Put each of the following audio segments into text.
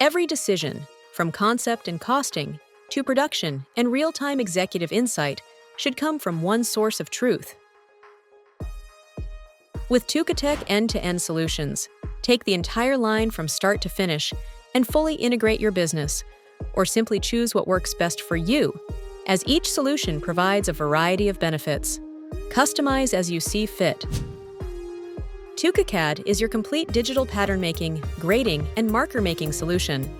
Every decision, from concept and costing to production and real-time executive insight, should come from one source of truth. With Tukatech end-to-end solutions, take the entire line from start to finish and fully integrate your business, or simply choose what works best for you, as each solution provides a variety of benefits. Customize as you see fit. Tukatech is your complete digital pattern making, grading, and marker making solution.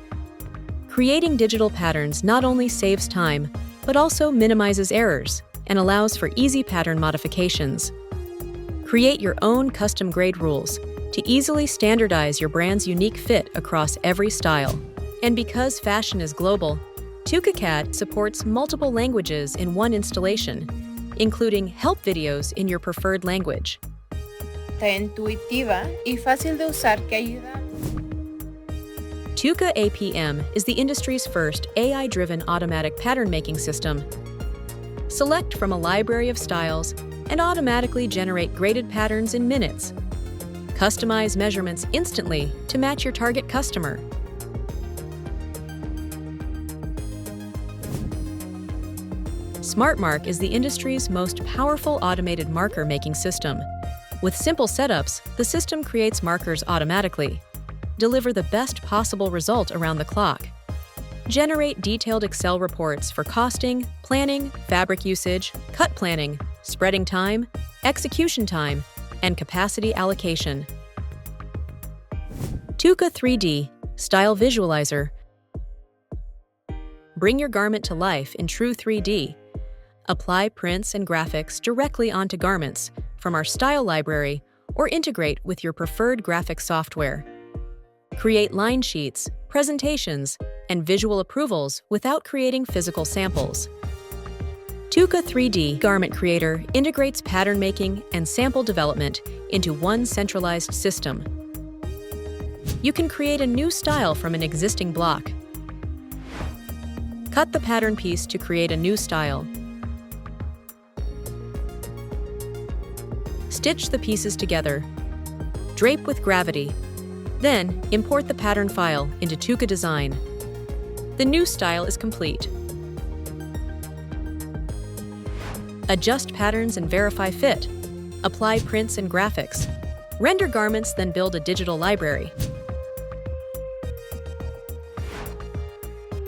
Creating digital patterns not only saves time, but also minimizes errors and allows for easy pattern modifications. Create your own custom grade rules to easily standardize your brand's unique fit across every style. And because fashion is global, Tukatech supports multiple languages in one installation, including help videos in your preferred language. Intuitiva y fácil de usar que ayuda. Tuka APM is the industry's first AI-driven automatic pattern-making system. Select from a library of styles and automatically generate graded patterns in minutes. Customize measurements instantly to match your target customer. SmartMark is the industry's most powerful automated marker-making system. With simple setups, the system creates markers automatically. Deliver the best possible result around the clock. Generate detailed Excel reports for costing, planning, fabric usage, cut planning, spreading time, execution time, and capacity allocation. Tuka 3D Style Visualizer. Bring your garment to life in true 3D. Apply prints and graphics directly onto garments from our style library or integrate with your preferred graphic software. Create line sheets, presentations, and visual approvals without creating physical samples. Tuka 3D Garment Creator integrates pattern making and sample development into one centralized system. You can create a new style from an existing block. Cut the pattern piece to create a new style. Stitch the pieces together. Drape with gravity. Then, import the pattern file into Tuka Design. The new style is complete. Adjust patterns and verify fit. Apply prints and graphics. Render garments, then build a digital library.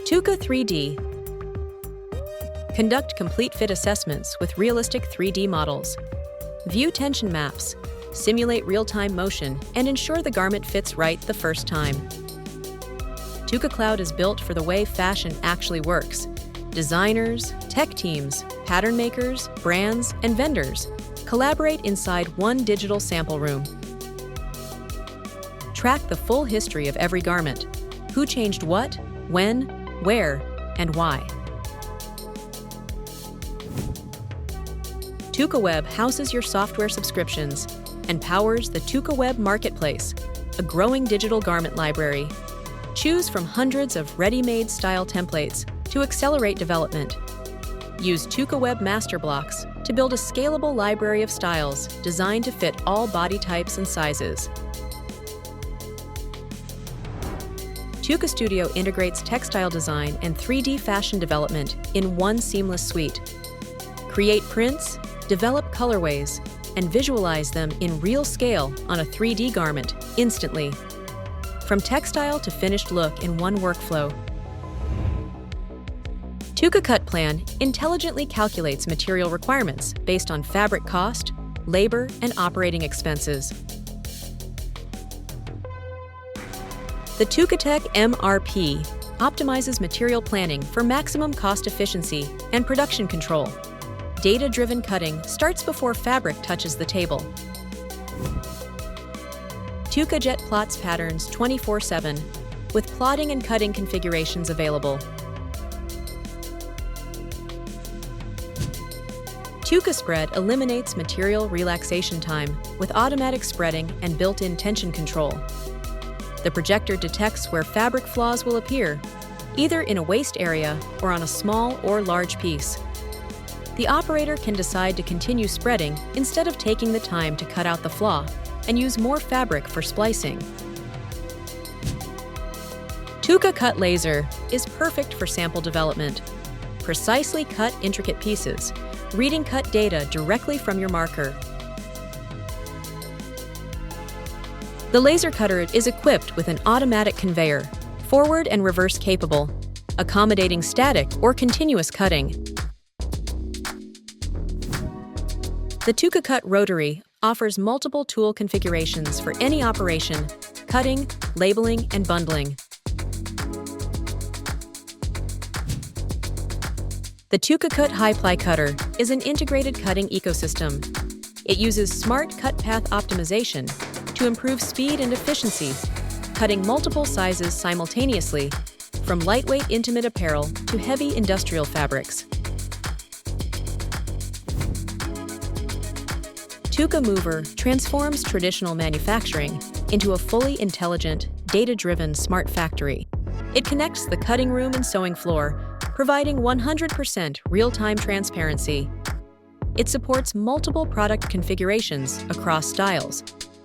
Tuka 3D. Conduct complete fit assessments with realistic 3D models. View tension maps, simulate real-time motion, and ensure the garment fits right the first time. Tuka Cloud is built for the way fashion actually works. Designers, tech teams, pattern makers, brands, and vendors collaborate inside one digital sample room. Track the full history of every garment. Who changed what, when, where, and why. Tuka Web houses your software subscriptions and powers the Tuka Web Marketplace, a growing digital garment library. Choose from hundreds of ready-made style templates to accelerate development. Use Tuka Web Master Blocks to build a scalable library of styles designed to fit all body types and sizes. Tuka Studio integrates textile design and 3D fashion development in one seamless suite. Create prints, develop colorways, and visualize them in real scale on a 3D garment instantly. From textile to finished look in one workflow. Tuka Cut Plan intelligently calculates material requirements based on fabric cost, labor, and operating expenses. The Tukatech MRP optimizes material planning for maximum cost efficiency and production control. Data-driven cutting starts before fabric touches the table. Tukajet plots patterns 24/7, with plotting and cutting configurations available. Tuka Spread eliminates material relaxation time with automatic spreading and built-in tension control. The projector detects where fabric flaws will appear, either in a waist area or on a small or large piece. The operator can decide to continue spreading instead of taking the time to cut out the flaw and use more fabric for splicing. Tukatech laser is perfect for sample development. Precisely cut intricate pieces, reading cut data directly from your marker. The laser cutter is equipped with an automatic conveyor, forward and reverse capable, accommodating static or continuous cutting. The Tukatech rotary offers multiple tool configurations for any operation: cutting, labeling, and bundling. The Tukatech high-ply cutter is an integrated cutting ecosystem. It uses smart cut path optimization to improve speed and efficiency, cutting multiple sizes simultaneously, from lightweight intimate apparel to heavy industrial fabrics. Mover transforms traditional manufacturing into a fully intelligent, data-driven smart factory. It connects the cutting room and sewing floor, providing 100% real-time transparency. It supports multiple product configurations across styles,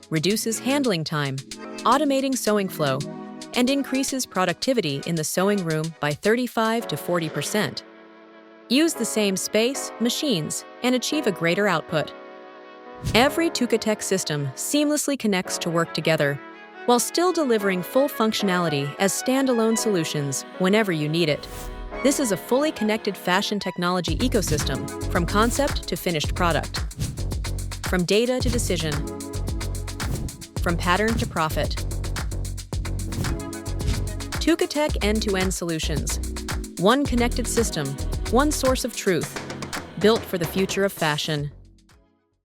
reduces handling time, automating sewing flow, and increases productivity in the sewing room by 35 to 40%. Use the same space, machines, and achieve a greater output. Every Tukatech system seamlessly connects to work together, while still delivering full functionality as standalone solutions whenever you need it. This is a fully connected fashion technology ecosystem, from concept to finished product. From data to decision. From pattern to profit. Tukatech end-to-end solutions. One connected system, one source of truth, built for the future of fashion.